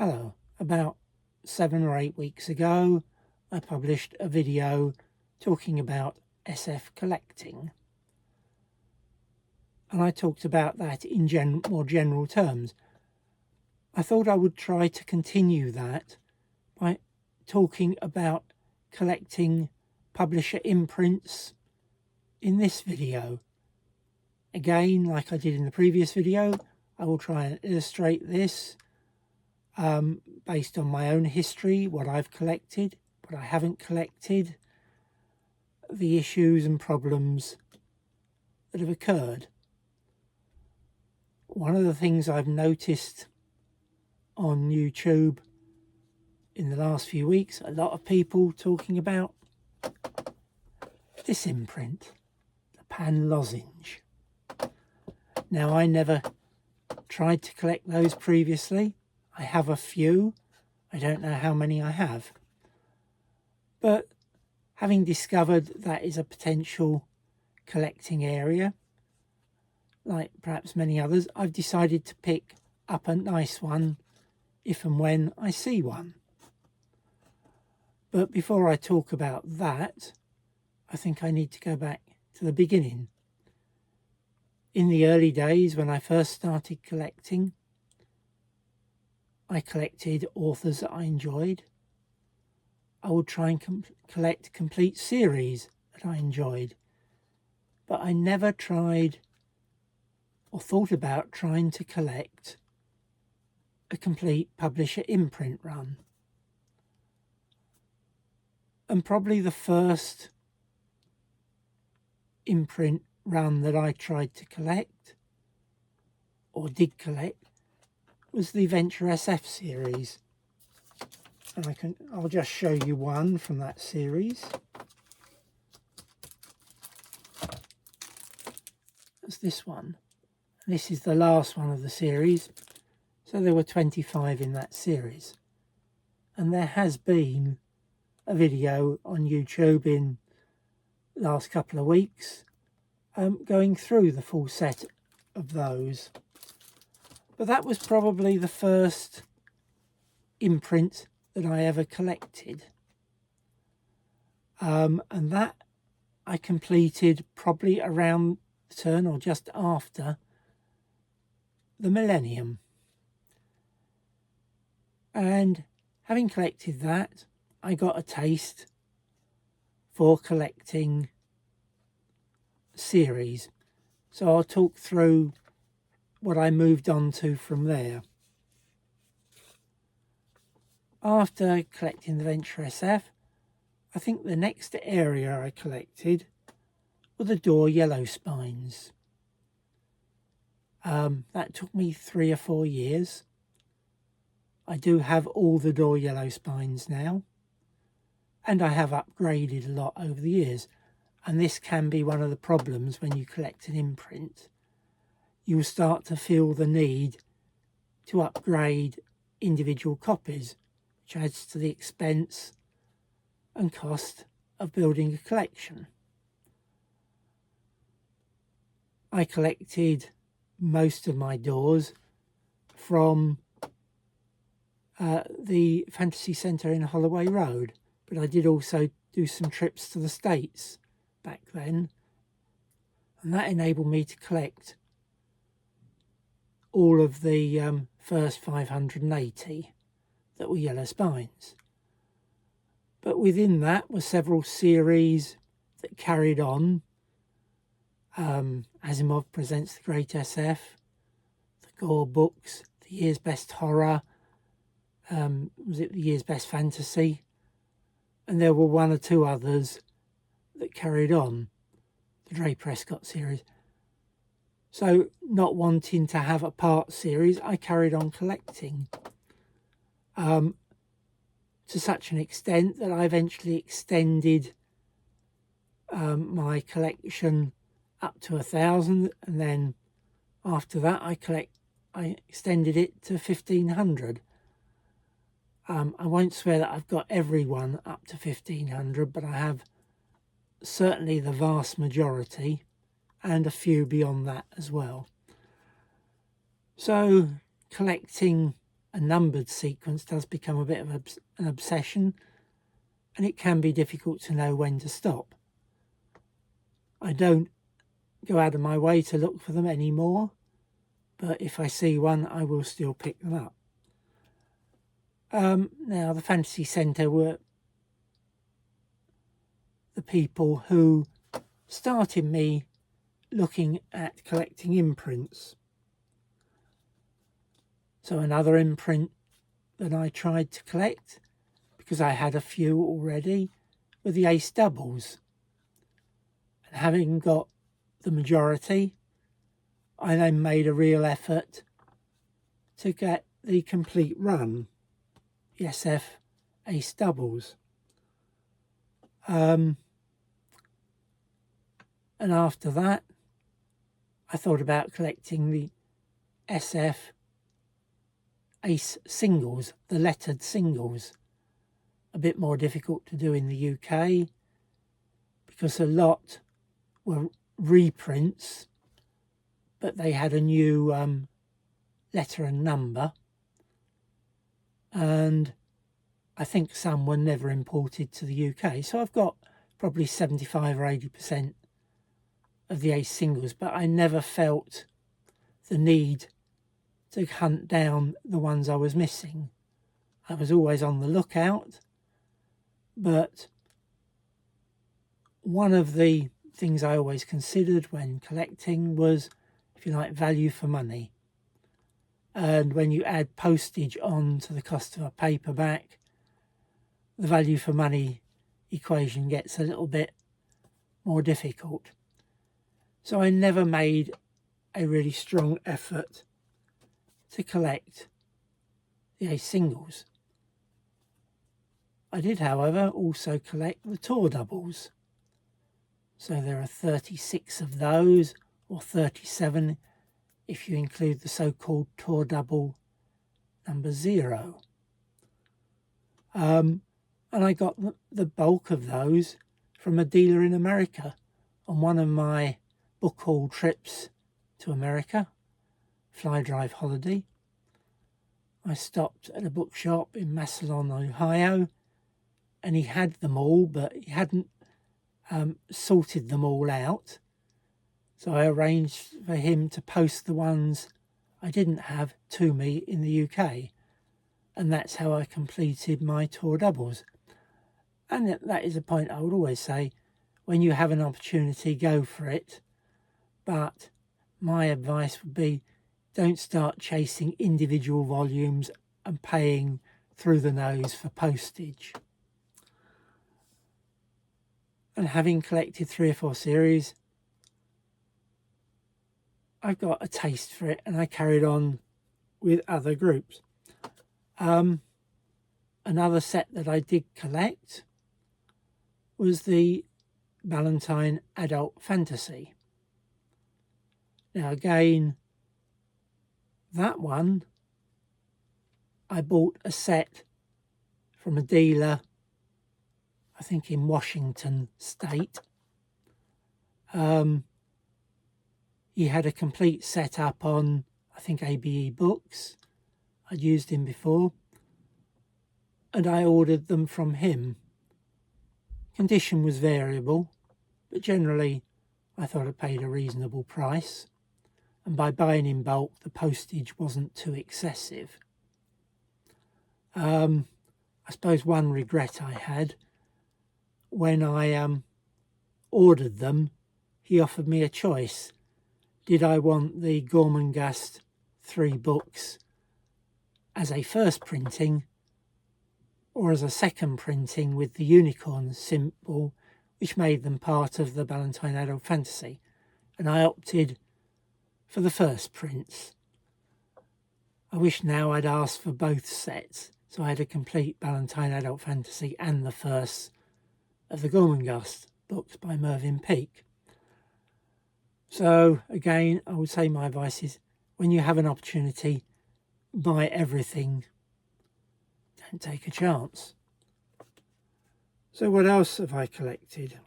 Hello. About 7 or 8 weeks ago, I published a video talking about SF collecting. And I talked about that in more general terms. I thought I would try to continue that by talking about collecting publisher imprints in this video. Again, like I did in the previous video, I will try and illustrate this based on my own history, what I've collected, what I haven't collected, the issues and problems that have occurred. One of the things I've noticed on YouTube in the last few weeks, a lot of people talking about this imprint, the pan lozenge. Now, I never tried to collect those previously. I have a few. I don't know how many I have. But having discovered that is a potential collecting area, like perhaps many others, I've decided to pick up a nice one if and when I see one. But before I talk about that, I think I need to go back to the beginning. In the early days when I first started collecting, I collected authors that I enjoyed. I would try and collect complete series that I enjoyed. But I never tried or thought about trying to collect a complete publisher imprint run. And probably the first imprint run that I tried to collect, or did collect, was the Venture SF series. And I'll just show you one from that series. That's this one. This is the last one of the series. So there were 25 in that series. And there has been a video on YouTube in the last couple of weeks going through the full set of those. But that was probably the first imprint that I ever collected. And that I completed probably around the turn or just after the millennium. And having collected that, I got a taste for collecting series. So I'll talk through what I moved on to from there. After collecting the Venture SF, I think the next area I collected were the door yellow spines. That took me 3 or 4 years. I do have all the door yellow spines now, and I have upgraded a lot over the years. And this can be one of the problems when you collect an imprint. You will start to feel the need to upgrade individual copies, which adds to the expense and cost of building a collection. I collected most of my doors from the Fantasy Centre in Holloway Road, but I did also do some trips to the States back then, and that enabled me to collect all of the first 580 that were yellow spines. But within that were several series that carried on. Asimov Presents the Great SF, the Gore books, the Year's Best Horror, was it the Year's Best Fantasy? And there were 1 or 2 others that carried on, the Dre Prescott series. So, not wanting to have a part series, I carried on collecting to such an extent that I eventually extended my collection up to 1,000, and then after that I extended it to 1,500. I won't swear that I've got everyone up to 1,500, but I have certainly the vast majority, and a few beyond that as well. So collecting a numbered sequence does become a bit of an obsession, and it can be difficult to know when to stop. I don't go out of my way to look for them anymore, but if I see one, I will still pick them up. Now, the Fantasy Centre were the people who started me looking at collecting imprints. So another imprint that I tried to collect, because I had a few already, were the ace doubles. And having got the majority, I then made a real effort to get the complete run, the SF ace doubles. And after that, I thought about collecting the SF ace singles, the lettered singles. A bit more difficult to do in the UK because a lot were reprints, but they had a new letter and number, and I think some were never imported to the UK. So I've got probably 75 or 80% of the ace singles, but I never felt the need to hunt down the ones I was missing. I was always on the lookout, but one of the things I always considered when collecting was, if you like, value for money. And when you add postage on to the cost of a paperback, the value for money equation gets a little bit more difficult. So I never made a really strong effort to collect the ace singles. I did, however, also collect the tour doubles. So there are 36 of those, or 37 if you include the so-called tour double number 0. And I got the bulk of those from a dealer in America on one of my book haul trips to America, fly drive holiday. I stopped at a bookshop in Massillon, Ohio, and he had them all, but he hadn't sorted them all out. So I arranged for him to post the ones I didn't have to me in the UK. And that's how I completed my tour doubles. And that is a point I would always say, when you have an opportunity, go for it. But my advice would be, don't start chasing individual volumes and paying through the nose for postage. And having collected 3 or 4 series, I got a taste for it, and I carried on with other groups. Another set that I did collect was the Ballantine Adult Fantasy. Now again, that one, I bought a set from a dealer, I think in Washington State. He had a complete setup on, I think, ABE books. I'd used him before, and I ordered them from him. Condition was variable, but generally I thought I paid a reasonable price, and by buying in bulk the postage wasn't too excessive. I suppose one regret I had, when I ordered them, he offered me a choice. Did I want the Gormenghast 3 books as a first printing or as a second printing with the unicorn symbol, which made them part of the Ballantine Adult Fantasy? And I opted for the first prints. I wish now I'd asked for both sets, so I had a complete Ballantine Adult Fantasy and the first of the Gormenghast books by Mervyn Peake. So again, I would say my advice is, when you have an opportunity, buy everything. Don't take a chance. So what else have I collected?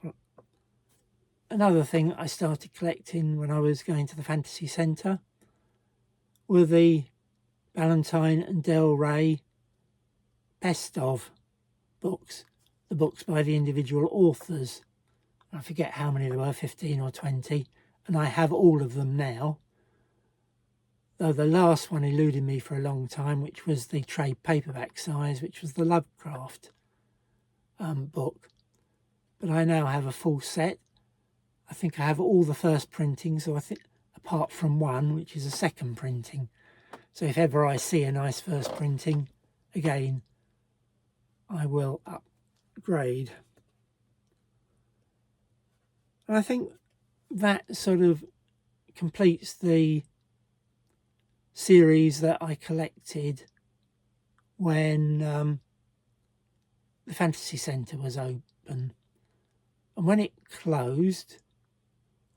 Another thing I started collecting when I was going to the Fantasy Centre were the Ballantyne and Del Rey best of books, the books by the individual authors. I forget how many there were, 15 or 20, and I have all of them now. Though the last one eluded me for a long time, which was the trade paperback size, which was the Lovecraft book. But I now have a full set. I think I have all the first printings, so I think apart from one, which is a second printing. So if ever I see a nice first printing, again, I will upgrade. And I think that sort of completes the series that I collected when the Fantasy Centre was open. And when it closed,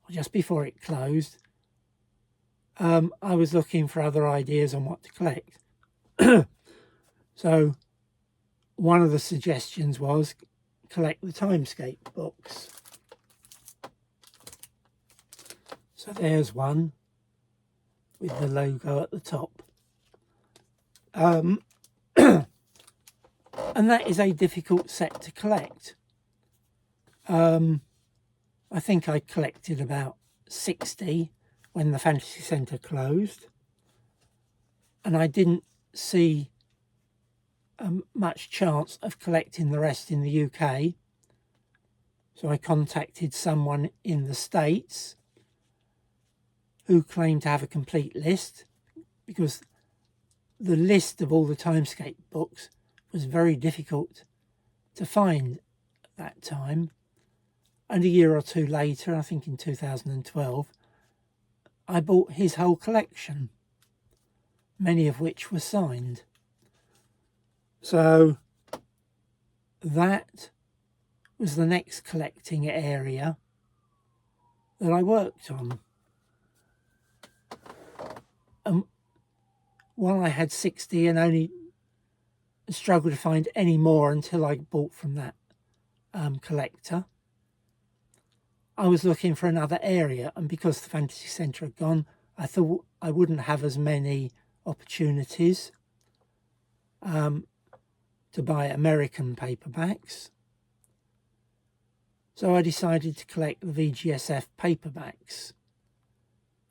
or just before it closed, I was looking for other ideas on what to collect. So one of the suggestions was collect the Timescape books. So there's one with the logo at the top. And that is a difficult set to collect. I think I collected about 60 when the Fantasy Centre closed, and I didn't see much chance of collecting the rest in the UK. So I contacted someone in the States who claimed to have a complete list, because the list of all the Timescape books was very difficult to find at that time. And a year or two later, I think in 2012, I bought his whole collection, many of which were signed. So that was the next collecting area that I worked on. While I had 60 and only struggled to find any more until I bought from that collector, I was looking for another area, and because the Fantasy Centre had gone, I thought I wouldn't have as many opportunities to buy American paperbacks. So I decided to collect the VGSF paperbacks.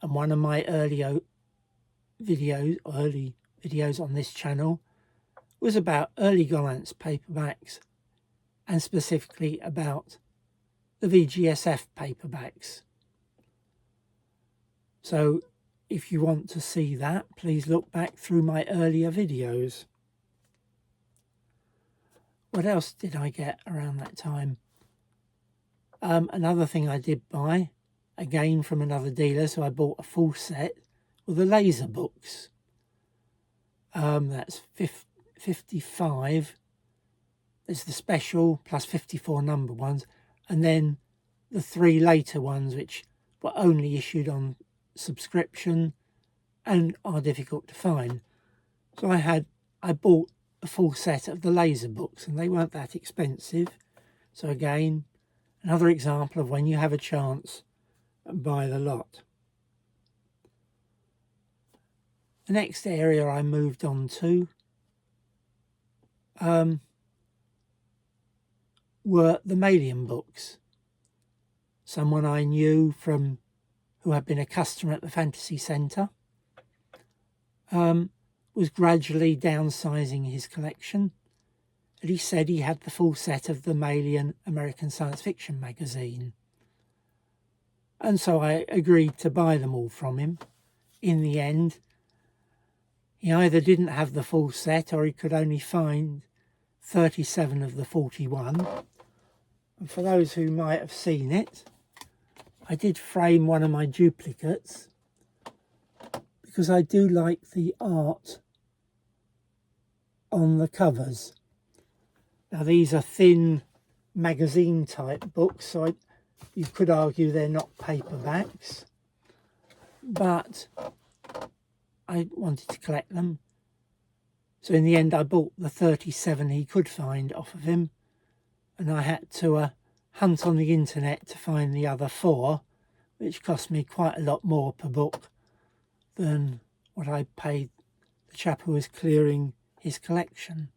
And one of my early videos on this channel was about early Gollancz paperbacks, and specifically about the VGSF paperbacks. So if you want to see that, please look back through my earlier videos. What else did I get around that time? Another thing I did buy, again from another dealer, so I bought a full set, were the laser books. That's 55. There's the special plus 54 number ones, and then the 3 later ones which were only issued on subscription and are difficult to find. So I bought a full set of the laser books, and they weren't that expensive. So again, another example of when you have a chance, buy the lot. The next area I moved on to were the Malian books. Someone I knew from who had been a customer at the Fantasy Centre was gradually downsizing his collection, and he said he had the full set of the Malian American Science Fiction magazine. And so I agreed to buy them all from him. In the end, he either didn't have the full set or he could only find 37 of the 41. And for those who might have seen it, I did frame one of my duplicates because I do like the art on the covers. Now these are thin magazine type books, so you could argue they're not paperbacks, but I wanted to collect them. So in the end I bought the 37 he could find off of him, and I had to hunt on the internet to find the other 4, which cost me quite a lot more per book than what I paid the chap who was clearing his collection.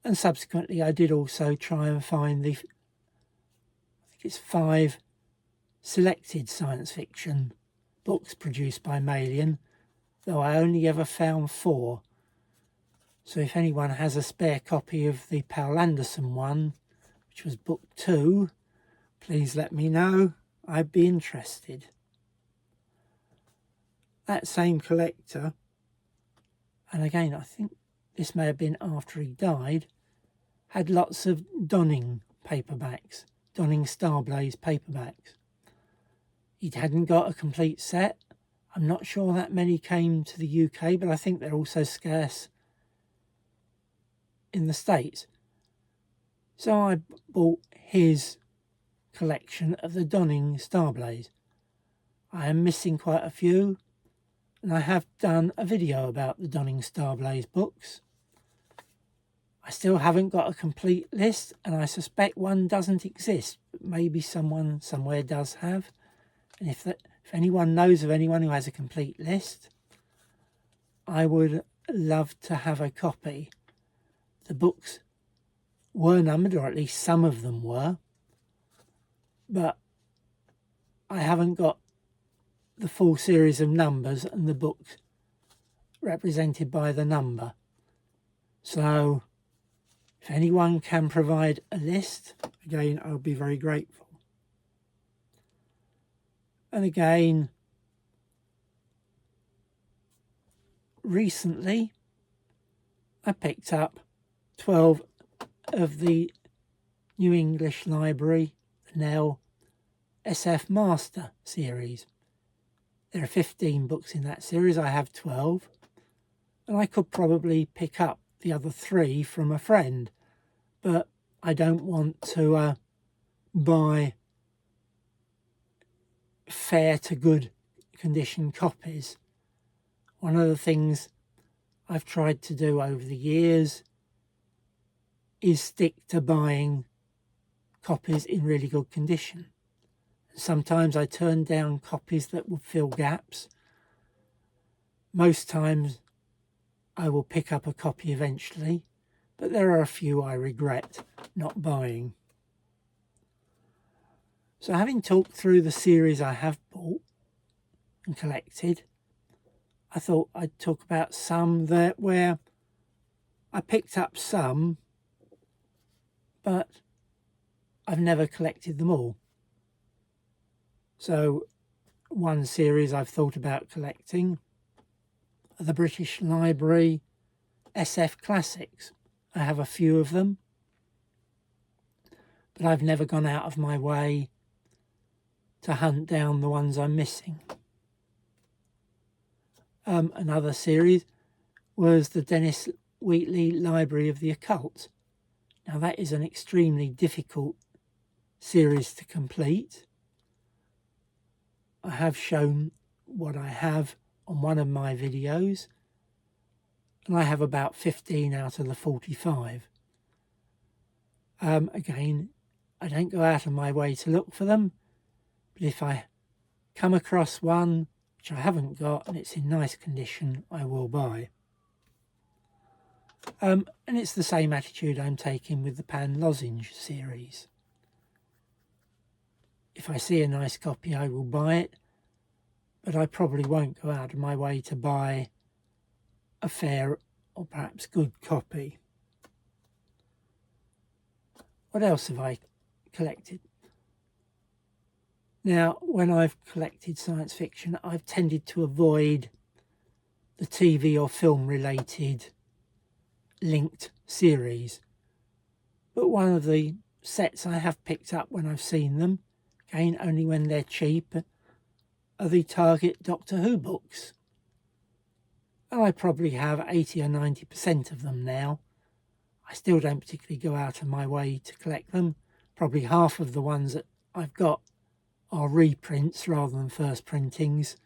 And subsequently I did also try and find I think it's 5 selected science fiction books produced by Malian, though I only ever found 4. So if anyone has a spare copy of the Powell Anderson one, which was book 2, please let me know. I'd be interested. That same collector, and again I think this may have been after he died, had lots of Donning paperbacks, Donning Starblaze paperbacks. He hadn't got a complete set. I'm not sure that many came to the UK, but I think they're also scarce in the States. So I bought his collection of the Donning Starblaze. I am missing quite a few, and I have done a video about the Donning Starblaze books. I still haven't got a complete list, and I suspect one doesn't exist, but maybe someone somewhere does have. And if anyone knows of anyone who has a complete list, I would love to have a copy. The books were numbered, or at least some of them were, but I haven't got the full series of numbers and the book represented by the number. So if anyone can provide a list, again, I'll be very grateful. And again, recently I picked up 12 of the New English Library, the Nell SF Master series. There are 15 books in that series. I have 12, and I could probably pick up the other 3 from a friend, but I don't want to buy fair to good condition copies. One of the things I've tried to do over the years is stick to buying copies in really good condition. Sometimes I turn down copies that would fill gaps. Most times I will pick up a copy eventually, but there are a few I regret not buying. So having talked through the series I have bought and collected, I thought I'd talk about some where I picked up some, but I've never collected them all. So one series I've thought about collecting are the British Library SF Classics. I have a few of them, but I've never gone out of my way to hunt down the ones I'm missing. Another series was the Dennis Wheatley Library of the Occult. Now that is an extremely difficult series to complete. I have shown what I have on one of my videos, and I have about 15 out of the 45. Again, I don't go out of my way to look for them, but if I come across one which I haven't got and it's in nice condition, I will buy. And it's the same attitude I'm taking with the Pan Lozenge series. If I see a nice copy, I will buy it, but I probably won't go out of my way to buy a fair or perhaps good copy. What else have I collected? Now, when I've collected science fiction, I've tended to avoid the TV or film related linked series. But one of the sets I have picked up when I've seen them, again only when they're cheap, are the Target Doctor Who books. And I probably have 80 or 90% of them now. I still don't particularly go out of my way to collect them. Probably half of the ones that I've got are reprints rather than first printings,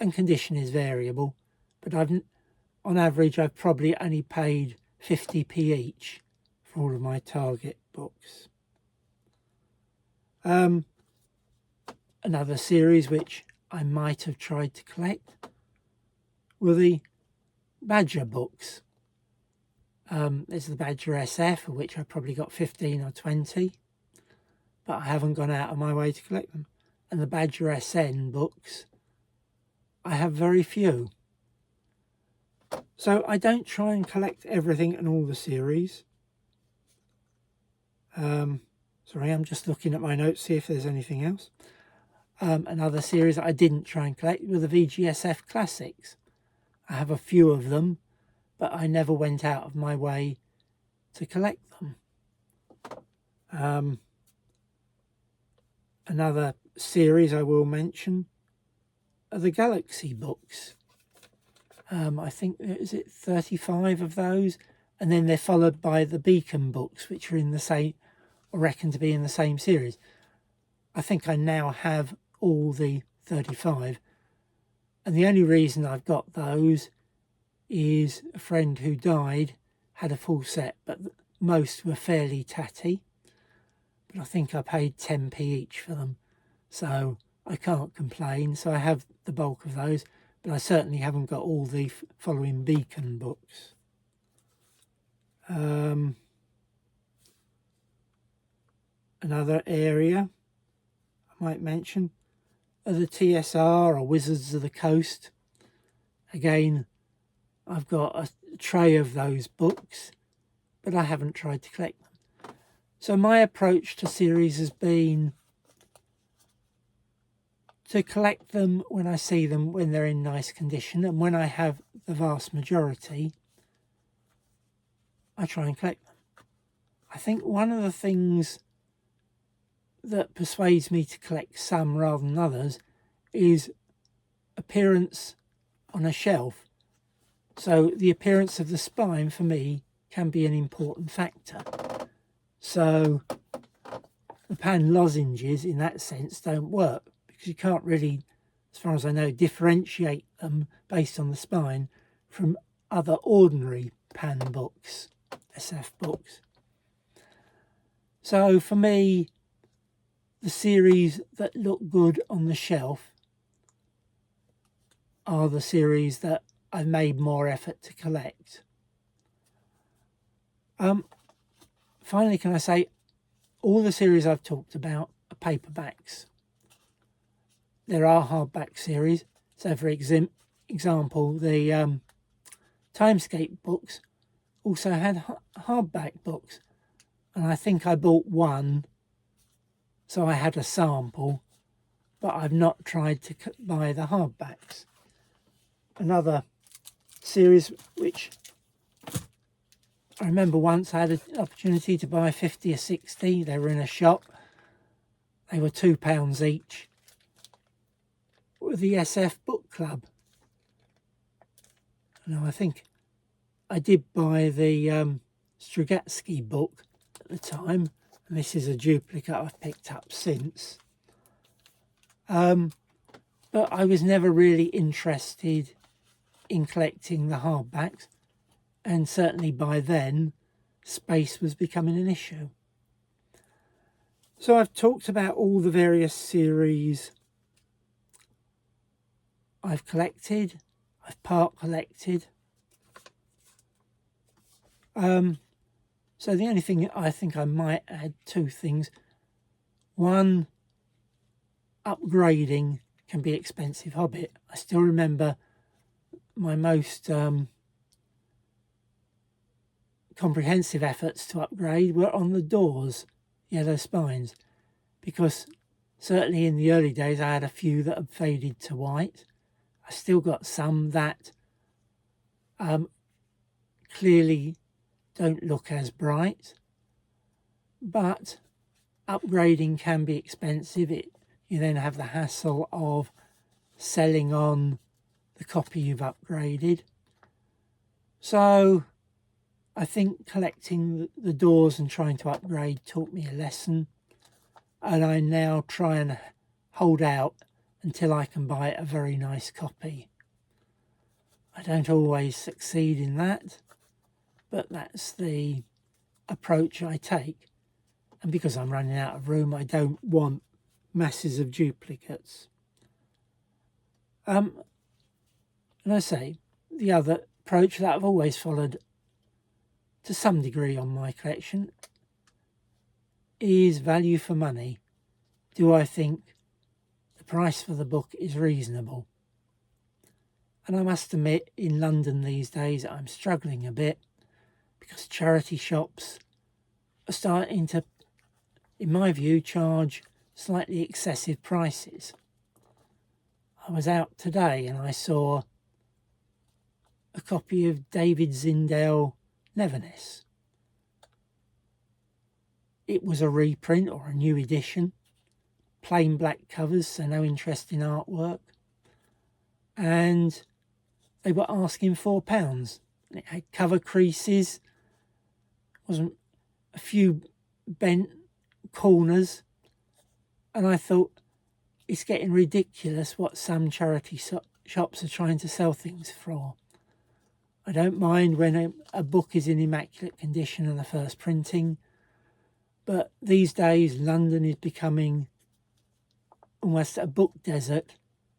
and condition is variable, but on average I've probably only paid 50p each for all of my Target books. Another series which I might have tried to collect were the Badger books. There's the Badger SF, of which I probably got 15 or 20, but I haven't gone out of my way to collect them. And the Badger SN books, I have very few. So I don't try and collect everything in all the series. Sorry, I'm just looking at my notes, see if there's anything else. Another series that I didn't try and collect were the VGSF Classics. I have a few of them, but I never went out of my way to collect them. Another series I will mention are the Galaxy books. I think, is it 35 of those? And then they're followed by the Beacon books, which are in the same, or reckon to be in the same series. I think I now have all the 35. And the only reason I've got those is a friend who died had a full set, but most were fairly tatty. But I think I paid 10p each for them, so I can't complain. So I have the bulk of those, but I certainly haven't got all the following Beacon books. Another area I might mention are the TSR or Wizards of the Coast. Again, I've got a tray of those books, but I haven't tried to collect them. So my approach to series has been to collect them when I see them, when they're in nice condition, and when I have the vast majority, I try and collect them. I think one of the things that persuades me to collect some rather than others is appearance on a shelf. So the appearance of the spine for me can be an important factor. So the pan lozenges in that sense don't work because you can't really, as far as I know, differentiate them based on the spine from other ordinary pan books, SF books. So for me, the series that look good on the shelf are the series that I've made more effort to collect. Finally, can I say, all the series I've talked about are paperbacks. There are hardback series. So for example, the Timescape books also had hardback books. And I think I bought one, so I had a sample, but I've not tried to buy the hardbacks. Another series which I remember once I had an opportunity to buy 50 or 60. They were in a shop. They were £2 each. Were the SF Book Club. Now I think I did buy the Strugatsky book at the time, and this is a duplicate I've picked up since. But I was never really interested in collecting the hardbacks, and certainly by then space was becoming an issue. So I've talked about all the various series I've collected, I've part collected. So the only thing I think I might add, two things. One, upgrading can be expensive hobby. I still remember my most comprehensive efforts to upgrade were on the doors, yellow spines, because certainly in the early days I had a few that had faded to white. I still got some that clearly don't look as bright, but upgrading can be expensive. You then have the hassle of selling on the copy you've upgraded. So I think collecting the doors and trying to upgrade taught me a lesson, and I now try and hold out until I can buy a very nice copy. I don't always succeed in that, but that's the approach I take. And because I'm running out of room, I don't want masses of duplicates. And I say, the other approach that I've always followed to some degree on my collection is value for money. Do I think the price for the book is reasonable? And I must admit, in London these days, I'm struggling a bit because charity shops are starting to, in my view, charge slightly excessive prices. I was out today and I saw a copy of David Zindel Neverness. It was a reprint or a new edition, plain black covers, so no interesting artwork, and they were asking £4. It had cover creases, wasn't a few bent corners, and I thought, it's getting ridiculous what some charity shops are trying to sell things for. I don't mind when a book is in immaculate condition on the first printing, but these days London is becoming almost a book desert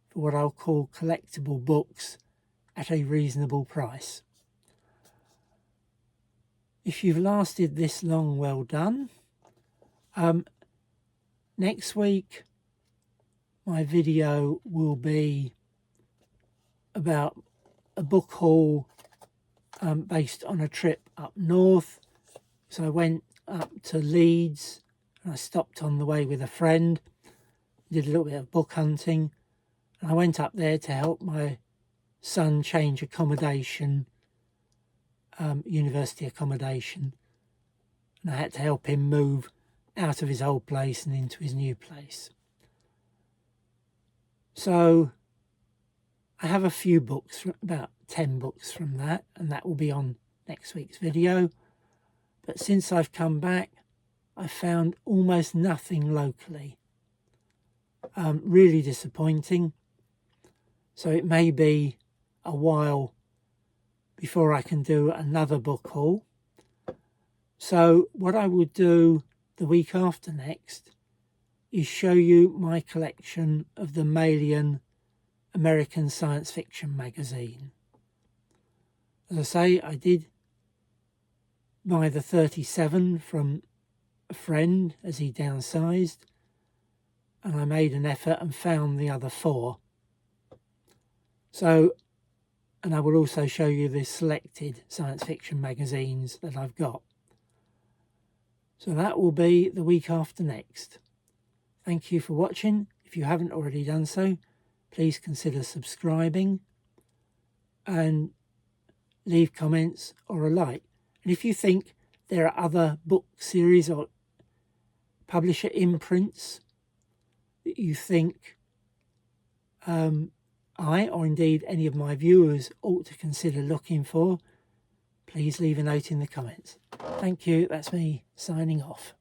for what I'll call collectible books at a reasonable price. If you've lasted this long, well done. Next week my video will be about a book haul based on a trip up north. So I went up to Leeds and I stopped on the way with a friend, did a little bit of book hunting, and I went up there to help my son change accommodation, university accommodation, and I had to help him move out of his old place and into his new place. So I have a few books, about 10 books from that, and that will be on next week's video. But since I've come back, I've found almost nothing locally. Really disappointing. So it may be a while before I can do another book haul. So what I will do the week after next is show you my collection of the Maillion American science fiction magazine. As I say, I did buy the 37 from a friend as he downsized, and I made an effort and found the other 4. So, and I will also show you the selected science fiction magazines that I've got. So that will be the week after next. Thank you for watching. If you haven't already done so, please consider subscribing and leave comments or a like. And if you think there are other book series or publisher imprints that you think I, or indeed any of my viewers, ought to consider looking for, please leave a note in the comments. Thank you. That's me signing off.